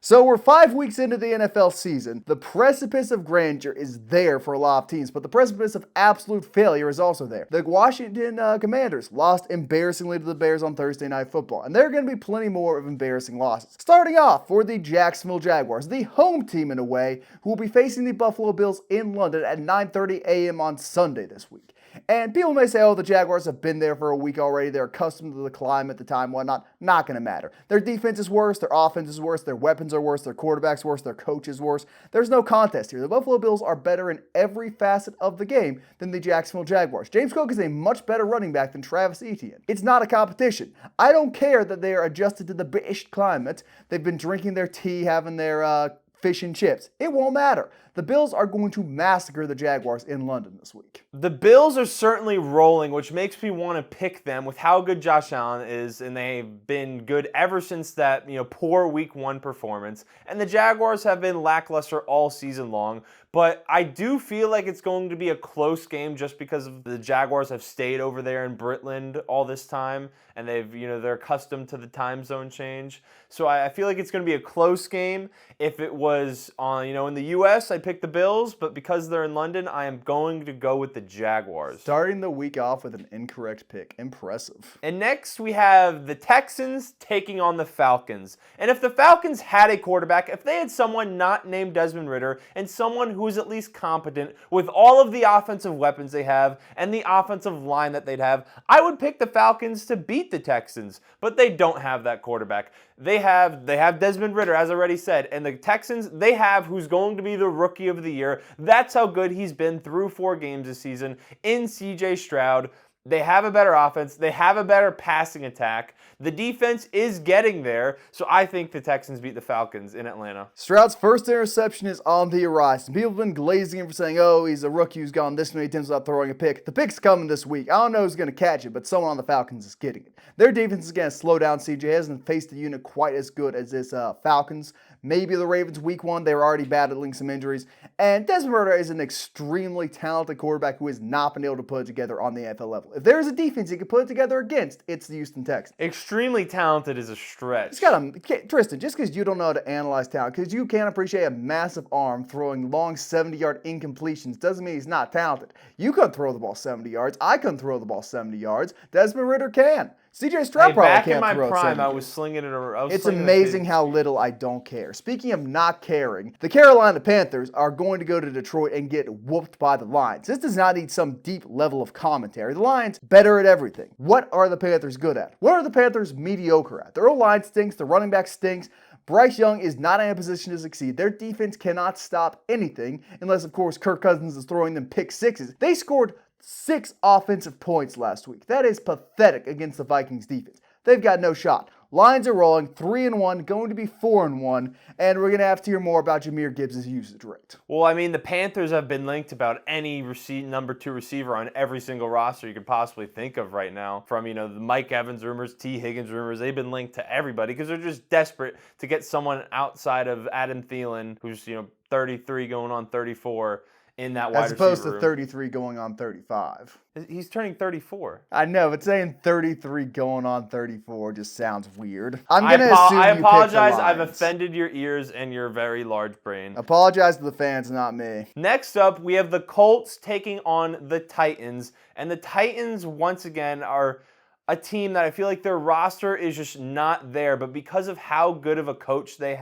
So we're 5 weeks into the NFL season. The precipice of grandeur is there for a lot of teams, but the precipice of absolute failure is also there. The Washington Commanders lost embarrassingly to the Bears on Thursday Night Football, and there are going to be plenty more of embarrassing losses. Starting off for the Jacksonville Jaguars, the home team in a way, who will be facing the Buffalo Bills in London at 9:30 a.m. on Sunday this week. And people may say, oh, the Jaguars have been there for a week already. They're accustomed to the climate, the time, whatnot. Not going to matter. Their defense is worse. Their offense is worse. Their weapons are worse. Their quarterback's worse. Their coach is worse. There's no contest here. The Buffalo Bills are better in every facet of the game than the Jacksonville Jaguars. James Cook is a much better running back than Travis Etienne. It's not a competition. I don't care that they are adjusted to the British climate. They've been drinking their tea, having their fish and chips. It won't matter. The Bills are going to massacre the Jaguars in London this week. The Bills are certainly rolling, which makes me want to pick them with how good Josh Allen is, and they've been good ever since that poor Week 1 performance. And the Jaguars have been lackluster all season long. But I do feel like it's going to be a close game just because of the Jaguars have stayed over there in Britland all this time, and they're accustomed to the time zone change. So I feel like it's going to be a close game. If it was on, in the U.S., I'd pick the Bills, but because they're in London, I am going to go with the Jaguars. Starting the week off with an incorrect pick. Impressive. And next we have the Texans taking on the Falcons. And if the Falcons had a quarterback, if they had someone not named Desmond Ridder and someone who is at least competent with all of the offensive weapons they have and the offensive line that they'd have, I would pick the Falcons to beat the Texans. But they don't have that quarterback. They have Desmond Ridder, as I already said, and the Texans, they have who's going to be the Rookie of the Year. That's how good he's been through 4 games this season in C.J. Stroud. They have a better offense. They have a better passing attack. The defense is getting there, so I think the Texans beat the Falcons in Atlanta. Stroud's first interception is on the horizon. People have been glazing him for saying, oh, he's a rookie who's gone this many attempts without throwing a pick. The pick's coming this week. I don't know who's going to catch it, but someone on the Falcons is getting it. Their defense is going to slow down CJ. Hasn't faced a unit quite as good as this Falcons. Maybe the Ravens week 1, they were already battling some injuries. And Desmond Ridder is an extremely talented quarterback who has not been able to put it together on the NFL level. If there's a defense he can put it together against, it's the Houston Texans. Extremely talented is a stretch. Tristan, just because you don't know how to analyze talent, because you can't appreciate a massive arm throwing long 70-yard incompletions, doesn't mean he's not talented. You couldn't throw the ball 70 yards. I couldn't throw the ball 70 yards. Desmond Ridder can. C.J. Stroud probably can't throw it. Back in my prime, I was slinging it around. It's amazing how little I don't care. Speaking of not caring, the Carolina Panthers are going to go to Detroit and get whooped by the Lions. This does not need some deep level of commentary. The Lions, better at everything. What are the Panthers good at? What are the Panthers mediocre at? Their O-line stinks. The running back stinks. Bryce Young is not in a position to succeed. Their defense cannot stop anything unless, of course, Kirk Cousins is throwing them pick sixes. They scored 6 offensive points last week. That is pathetic against the Vikings defense. They've got no shot. Lions are rolling 3-1, going to be 4-1, and we're going to have to hear more about Jahmyr Gibbs' usage rate. Well, the Panthers have been linked about any number 2 receiver on every single roster you could possibly think of right now. From, the Mike Evans rumors, T. Higgins rumors, they've been linked to everybody because they're just desperate to get someone outside of Adam Thielen, who's, 33 going on 34. In that wide receiver room. As opposed to 33 going on 35. He's turning 34. I know, but saying 33 going on 34 just sounds weird. I'm going to assume I you apologize. picked the Lions. I've offended your ears and your very large brain. Apologize to the fans, not me. Next up, we have the Colts taking on the Titans. And the Titans, once again, are a team that I feel like their roster is just not there, but because of how good of a coach they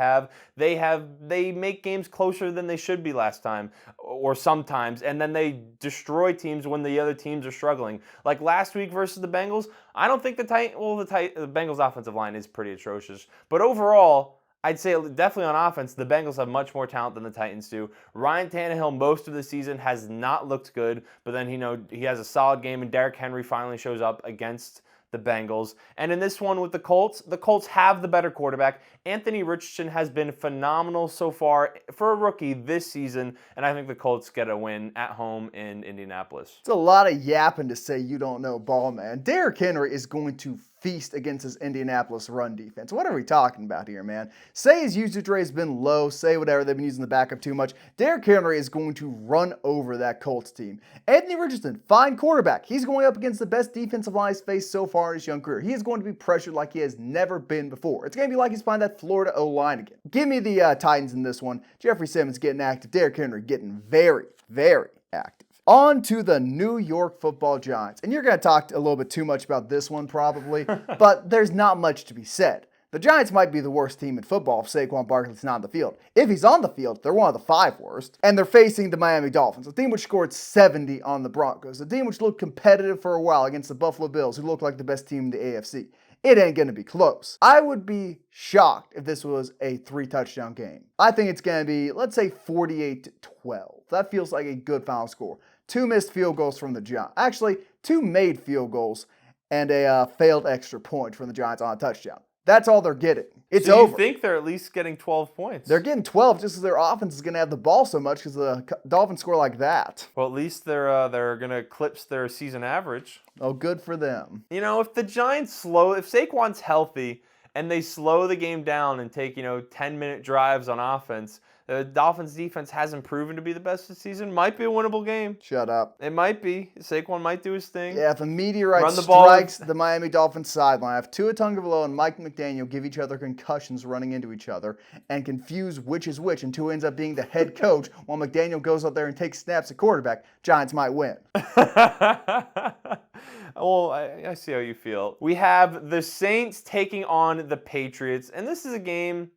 make games closer than they should be last time, or sometimes, and then they destroy teams when the other teams are struggling. Like last week versus the Bengals, I don't think the Bengals offensive line is pretty atrocious, but overall, I'd say definitely on offense, the Bengals have much more talent than the Titans do. Ryan Tannehill, most of the season, has not looked good, but then he has a solid game, and Derrick Henry finally shows up against the Bengals. And in this one with the Colts have the better quarterback. Anthony Richardson has been phenomenal so far for a rookie this season, and I think the Colts get a win at home in Indianapolis. It's a lot of yapping to say you don't know ball, man. Derrick Henry is going to feast against his Indianapolis run defense. What are we talking about here, man? Say his usage rate has been low, say whatever, they've been using the backup too much. Derrick Henry is going to run over that Colts team. Anthony Richardson, fine quarterback. He's going up against the best defensive line he's faced so far in his young career. He is going to be pressured like he has never been before. It's going to be like he's playing that Florida O-line again. Give me the Titans in this one. Jeffrey Simmons getting active. Derrick Henry getting very, very active. On to the New York Football Giants. And you're going to talk a little bit too much about this one probably, but there's not much to be said. The Giants might be the worst team in football if Saquon Barkley's not on the field. If he's on the field, they're one of the 5 worst. And they're facing the Miami Dolphins, a team which scored 70 on the Broncos, a team which looked competitive for a while against the Buffalo Bills, who look like the best team in the AFC. It ain't going to be close. I would be shocked if this was a 3-touchdown game. I think it's going to be, let's say, 48-12. That feels like a good final score. 2 missed field goals from the Giants. Actually, 2 made field goals and a failed extra point from the Giants on a touchdown. That's all they're getting. It's over. You think they're at least getting 12 points? They're getting 12 just because their offense is going to have the ball so much because the Dolphins score like that. Well, at least they're going to eclipse their season average. Oh, good for them. You know, if the Giants if Saquon's healthy and they slow the game down and take, 10-minute drives on offense, the Dolphins defense hasn't proven to be the best this season. Might be a winnable game. Shut up. It might be. Saquon might do his thing. Yeah, if a meteorite strikes the Miami Dolphins sideline, if Tua Tagovailoa and Mike McDaniel give each other concussions running into each other and confuse which is which, and Tua ends up being the head coach while McDaniel goes out there and takes snaps at quarterback, Giants might win. Well, I see how you feel. We have the Saints taking on the Patriots, and this is a game...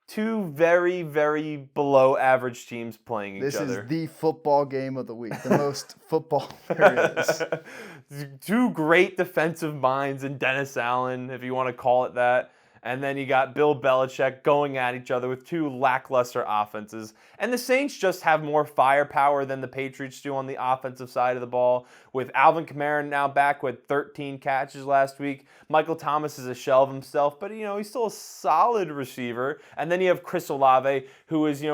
2 very, very below average teams playing each other. This is the football game of the week. The most football there is. 2 great defensive minds in Dennis Allen, if you want to call it that. And then you got Bill Belichick going at each other with 2 lackluster offenses. And the Saints just have more firepower than the Patriots do on the offensive side of the ball. With Alvin Kamara now back with 13 catches last week. Michael Thomas is a shell of himself, but he's still a solid receiver. And then you have Chris Olave, who is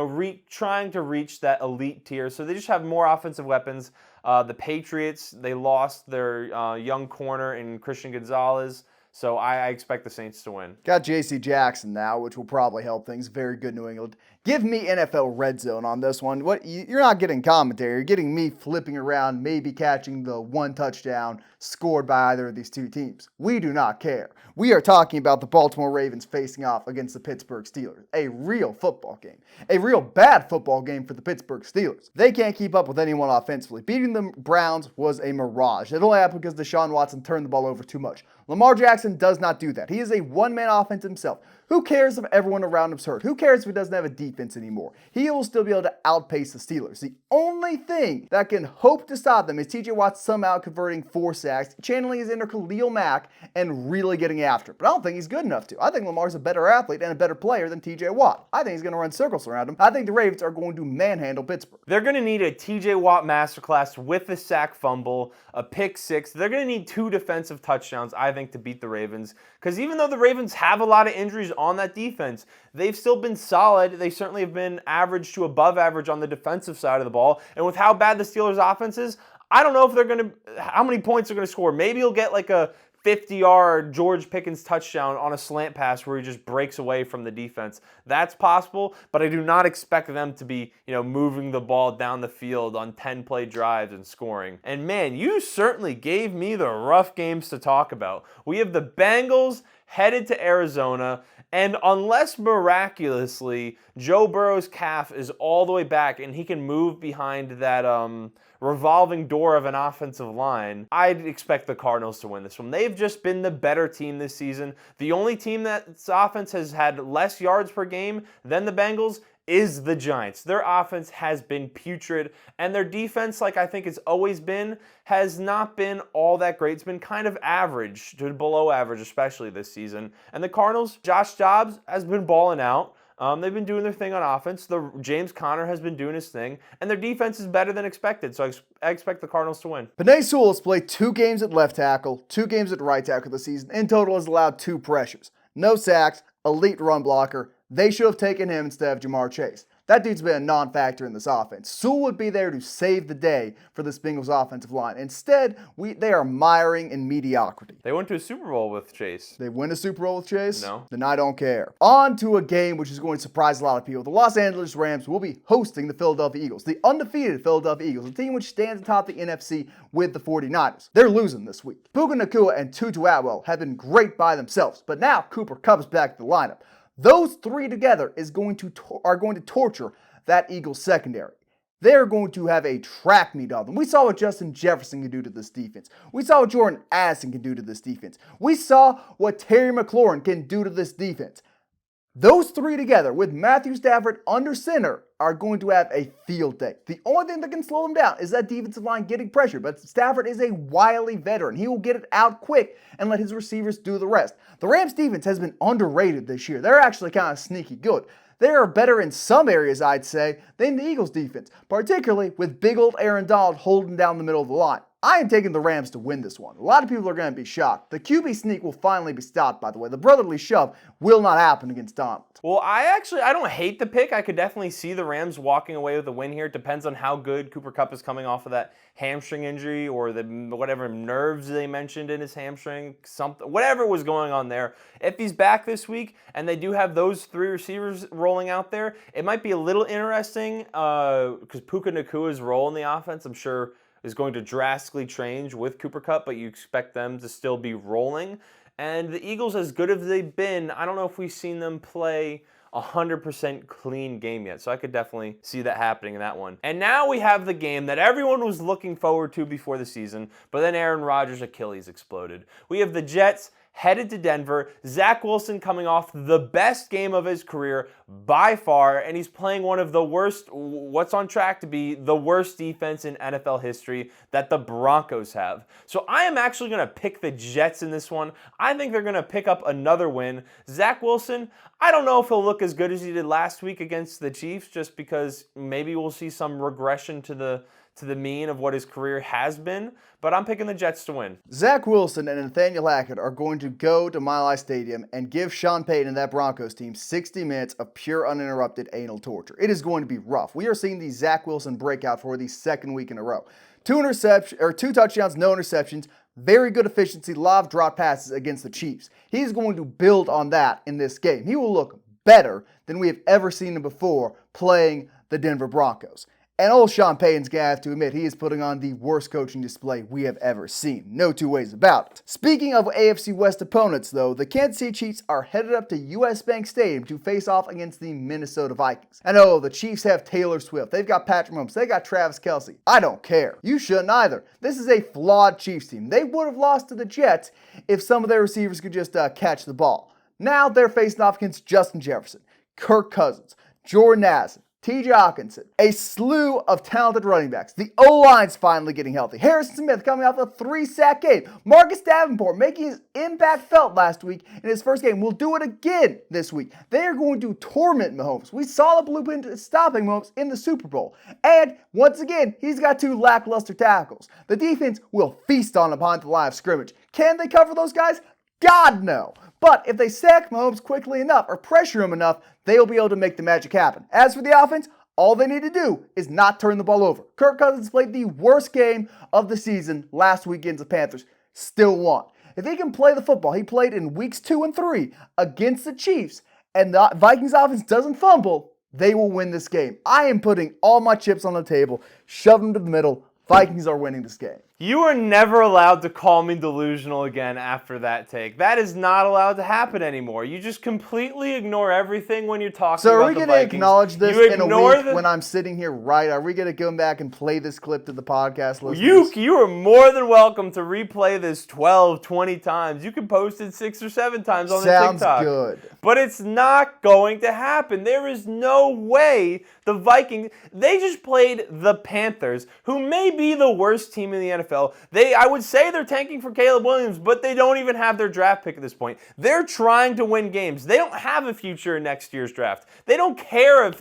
trying to reach that elite tier. So they just have more offensive weapons. The Patriots, they lost their young corner in Christian Gonzalez. So I expect the Saints to win. Got J.C. Jackson now, which will probably help things. Very good New England. Give me NFL Red Zone on this one. You're not getting commentary. You're getting me flipping around, maybe catching the 1 touchdown scored by either of these 2 teams. We do not care. We are talking about the Baltimore Ravens facing off against the Pittsburgh Steelers. A real football game. A real bad football game for the Pittsburgh Steelers. They can't keep up with anyone offensively. Beating the Browns was a mirage. It only happened because Deshaun Watson turned the ball over too much. Lamar Jackson does not do that. He is a one-man offense himself. Who cares if everyone around him's hurt? Who cares if he doesn't have a defense anymore? He will still be able to outpace the Steelers. The only thing that can hope to stop them is TJ Watt somehow converting 4 sacks, channeling his inner Khalil Mack, and really getting after it. But I don't think he's good enough to. I think Lamar's a better athlete and a better player than TJ Watt. I think he's going to run circles around him. I think the Ravens are going to manhandle Pittsburgh. They're going to need a TJ Watt masterclass with a sack fumble, a pick 6. They're going to need 2 defensive touchdowns, I think, to beat the Ravens. Because even though the Ravens have a lot of injuries on that defense, they've still been solid. They certainly have been average to above average on the defensive side of the ball. And with how bad the Steelers' offense is, I don't know if how many points they're going to score. Maybe you'll get like a 50-yard George Pickens touchdown on a slant pass where he just breaks away from the defense. That's possible, but I do not expect them to be, moving the ball down the field on 10-play drives and scoring. And man, you certainly gave me the rough games to talk about. We have the Bengals headed to Arizona, and unless miraculously Joe Burrow's calf is all the way back and he can move behind that revolving door of an offensive line, I'd expect the Cardinals to win this one. They've just been the better team this season. The only team that's offense has had less yards per game than the Bengals is the Giants. Their offense has been putrid, and their defense, like I think it's always been, has not been all that great. It's been kind of average to below average, especially this season. And the Cardinals, Josh Dobbs has been balling out. They've been doing their thing on offense. James Conner has been doing his thing, and their defense is better than expected, so I expect the Cardinals to win. Penei Sewell has played 2 games at left tackle, 2 games at right tackle this season. In total, has allowed 2 pressures. No sacks, elite run blocker. They should have taken him instead of Jamar Chase. That dude's been a non-factor in this offense. Sewell would be there to save the day for this Bengals offensive line. Instead, they are miring in mediocrity. They went to a Super Bowl with Chase. They win a Super Bowl with Chase? No. Then I don't care. On to a game which is going to surprise a lot of people. The Los Angeles Rams will be hosting the Philadelphia Eagles, the undefeated Philadelphia Eagles, a team which stands atop the NFC with the 49ers. They're losing this week. Puka Nacua and Tutu Atwell have been great by themselves, but now Cooper Kupp's back to the lineup. Those three together are going to torture that Eagles secondary. They're going to have a track meet of them. We saw what Justin Jefferson can do to this defense. We saw what Jordan Addison can do to this defense. We saw what Terry McLaurin can do to this defense. Those three together, with Matthew Stafford under center, are going to have a field day. The only thing that can slow them down is that defensive line getting pressure, but Stafford is a wily veteran. He will get it out quick and let his receivers do the rest. The Rams defense has been underrated this year. They're actually kind of sneaky good. They are better in some areas, I'd say, than the Eagles defense, particularly with big old Aaron Donald holding down the middle of the line. I am taking the Rams to win this one. A lot of people are going to be shocked. The QB sneak will finally be stopped, by the way. The brotherly shove will not happen against Donald. Well, I don't hate the pick. I could definitely see the Rams walking away with a win here. It depends on how good Cooper Kupp is coming off of that hamstring injury or the whatever nerves they mentioned in his hamstring, whatever was going on there. If he's back this week and they do have those three receivers rolling out there, it might be a little interesting because Puka Nacua's role in the offense, I'm sure, is going to drastically change with Cooper Kupp, but you expect them to still be rolling. And the Eagles, as good as they've been, I don't know if we've seen them play 100% clean game yet. So I could definitely see that happening in that one. And now we have the game that everyone was looking forward to before the season, but then Aaron Rodgers' Achilles exploded. We have the Jets headed to Denver. Zach Wilson coming off the best game of his career by far, and he's playing one of the worst, what's on track to be the worst defense in NFL history that the Broncos have. So I am actually going to pick the Jets in this one. I think they're going to pick up another win. Zach Wilson, I don't know if he'll look as good as he did last week against the Chiefs, just because maybe we'll see some regression to the mean of what his career has been, but I'm picking the Jets to win. Zach Wilson and Nathaniel Hackett are going to go to Mile High Stadium and give Sean Payton and that Broncos team 60 minutes of pure uninterrupted anal torture. It is going to be rough. We are seeing the Zach Wilson breakout for the second week in a row. 2 touchdowns, no interceptions, very good efficiency, a lot of drop passes against the Chiefs. He's going to build on that in this game. He will look better than we have ever seen him before playing the Denver Broncos. And old Sean Payton's going to have to admit he is putting on the worst coaching display we have ever seen. No two ways about it. Speaking of AFC West opponents, though, the Kansas City Chiefs are headed up to US Bank Stadium to face off against the Minnesota Vikings. And oh, the Chiefs have Taylor Swift. They've got Patrick Mahomes. They got Travis Kelce. I don't care. You shouldn't either. This is a flawed Chiefs team. They would have lost to the Jets if some of their receivers could just catch the ball. Now they're facing off against Justin Jefferson, Kirk Cousins, Jordan Addison, T.J. Hawkinson, a slew of talented running backs. The O-line's finally getting healthy. Harrison Smith coming off a 3-sack game. Marcus Davenport making his impact felt last week in his first game. Will do it again this week. They are going to torment Mahomes. We saw the blueprint to stopping Mahomes in the Super Bowl. And once again, he's got 2 lackluster tackles. The defense will feast on him behind the line of scrimmage. Can they cover those guys? God, no. But if they sack Mahomes quickly enough or pressure him enough, they'll be able to make the magic happen. As for the offense, all they need to do is not turn the ball over. Kirk Cousins played the worst game of the season last week against the Panthers. Still won. If he can play the football he played in weeks 2 and 3 against the Chiefs, and the Vikings offense doesn't fumble, they will win this game. I am putting all my chips on the table, shove them to the middle. Vikings are winning this game. You are never allowed to call me delusional again after that take. That is not allowed to happen anymore. You just completely ignore everything when you're talking about the Vikings. So are we going to acknowledge this in a week when I'm sitting here right? Are we going to go back and play this clip to the podcast listeners? You are more than welcome to replay this 12, 20 times. You can post it 6 or 7 times on the TikTok. Sounds good. But it's not going to happen. There is no way the Vikings, they just played the Panthers, who may be the worst team in the NFL. I would say they're tanking for Caleb Williams, but they don't even have their draft pick at this point. They're trying to win games. They don't have a future in next year's draft. They don't care if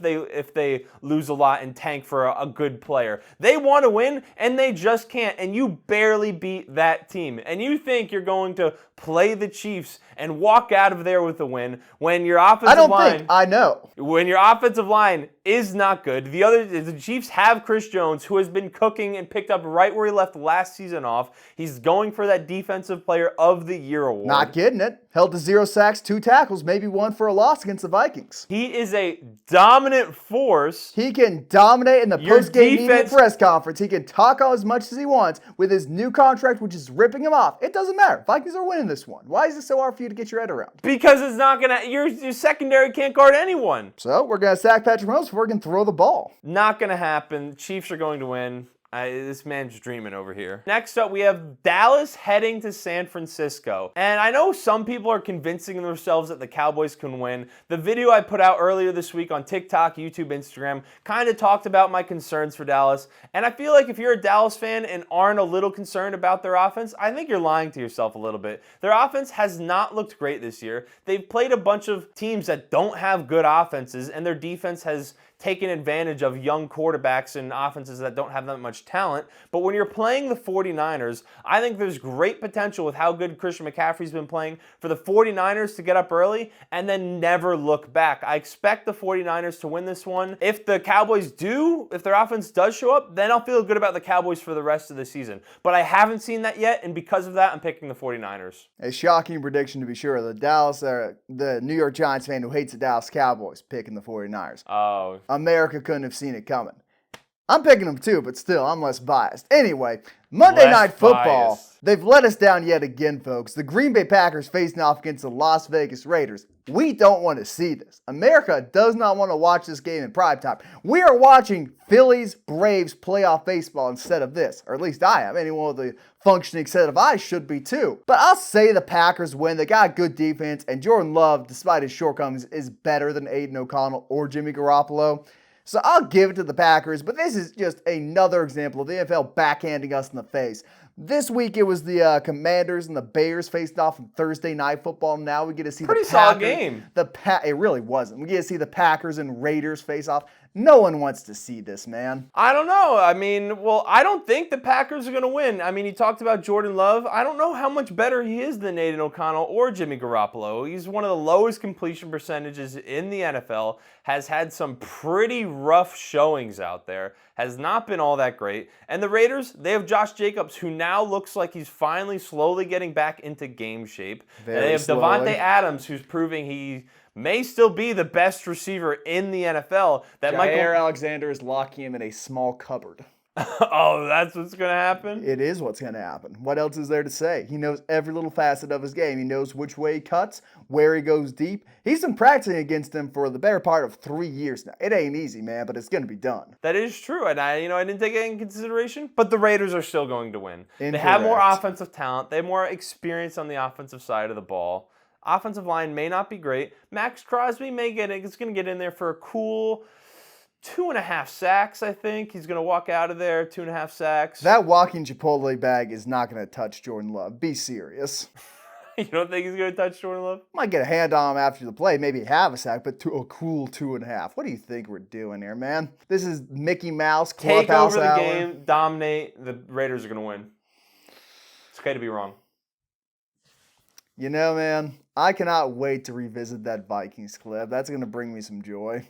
they lose a lot and tank for a good player. They want to win, and they just can't. And you barely beat that team. And you think you're going to play the Chiefs and walk out of there with a win when your offensive line... I know. When your offensive line is not good. The Chiefs have Chris Jones, who has been cooking and picked up right where he left last season off. He's going for that Defensive Player of the Year award. Not getting it. Held to 0 sacks, 2 tackles, maybe 1 for a loss against the Vikings. He is a dominant force. He can dominate in the post-game media press conference. He can talk as much as he wants with his new contract, which is ripping him off. It doesn't matter. Vikings are winning this one. Why is it so hard for you to get your head around? Because it's not going to, your secondary can't guard anyone. So we're going to sack Patrick Mahomes before we can throw the ball. Not going to happen. Chiefs are going to win. This man's dreaming over here. Next up, we have Dallas heading to San Francisco. And I know some people are convincing themselves that the Cowboys can win. The video I put out earlier this week on TikTok, YouTube, Instagram kind of talked about my concerns for Dallas. And I feel like if you're a Dallas fan and aren't a little concerned about their offense, I think you're lying to yourself a little bit. Their offense has not looked great this year. They've played a bunch of teams that don't have good offenses, and their defense has taken advantage of young quarterbacks and offenses that don't have that much talent. But when you're playing the 49ers, I think there's great potential with how good Christian McCaffrey's been playing for the 49ers to get up early and then never look back. I expect the 49ers to win this one. If the Cowboys do, if their offense does show up, then I'll feel good about the Cowboys for the rest of the season. But I haven't seen that yet, and because of that, I'm picking the 49ers. A shocking prediction to be sure. The New York Giants fan who hates the Dallas Cowboys picking the 49ers. Oh. America couldn't have seen it coming. I'm picking them too, but still, I'm less biased. Anyway, Monday Night Football. They've let us down yet again, folks. The Green Bay Packers facing off against the Las Vegas Raiders. We don't want to see this. America does not want to watch this game in primetime. We are watching Phillies Braves playoff baseball instead of this. Or at least I am. Anyone with a functioning set of eyes should be too. But I'll say the Packers win. They got good defense, and Jordan Love, despite his shortcomings, is better than Aiden O'Connell or Jimmy Garoppolo. So I'll give it to the Packers, but this is just another example of the NFL backhanding us in the face. This week it was the Commanders and the Bears faced off in Thursday Night Football. Now we get to see pretty the Packers. Solid game. It really wasn't. We get to see the Packers and Raiders face off. No one wants to see this, man. I don't know. I mean, well, I don't think the Packers are going to win. I mean, you talked about Jordan Love. I don't know how much better he is than Aiden O'Connell or Jimmy Garoppolo. He's one of the lowest completion percentages in the NFL, has had some pretty rough showings out there, has not been all that great. And the Raiders, they have Josh Jacobs, who now looks like he's finally slowly getting back into game shape. And they have Devontae Adams, who's proving he may still be the best receiver in the NFL. Jair Alexander is locking him in a small cupboard. Oh, that's what's going to happen? It is what's going to happen. What else is there to say? He knows every little facet of his game. He knows which way he cuts, where he goes deep. He's been practicing against him for the better part of 3 years now. It ain't easy, man, but it's going to be done. That is true, and I didn't take it into consideration, but the Raiders are still going to win. Incorrect. They have more offensive talent. They have more experience on the offensive side of the ball. Offensive line may not be great. Max Crosby is going to get in there for a cool 2.5 sacks, I think. He's going to walk out of there, 2.5 sacks. That walking Chipotle bag is not going to touch Jordan Love. Be serious. You don't think he's going to touch Jordan Love? Might get a hand on him after the play, maybe have a sack, but a cool 2.5. What do you think we're doing here, man? This is Mickey Mouse Clubhouse Take over the hour. game, dominate. The Raiders are going to win. It's okay to be wrong. You know, man, I cannot wait to revisit that Vikings clip. That's going to bring me some joy.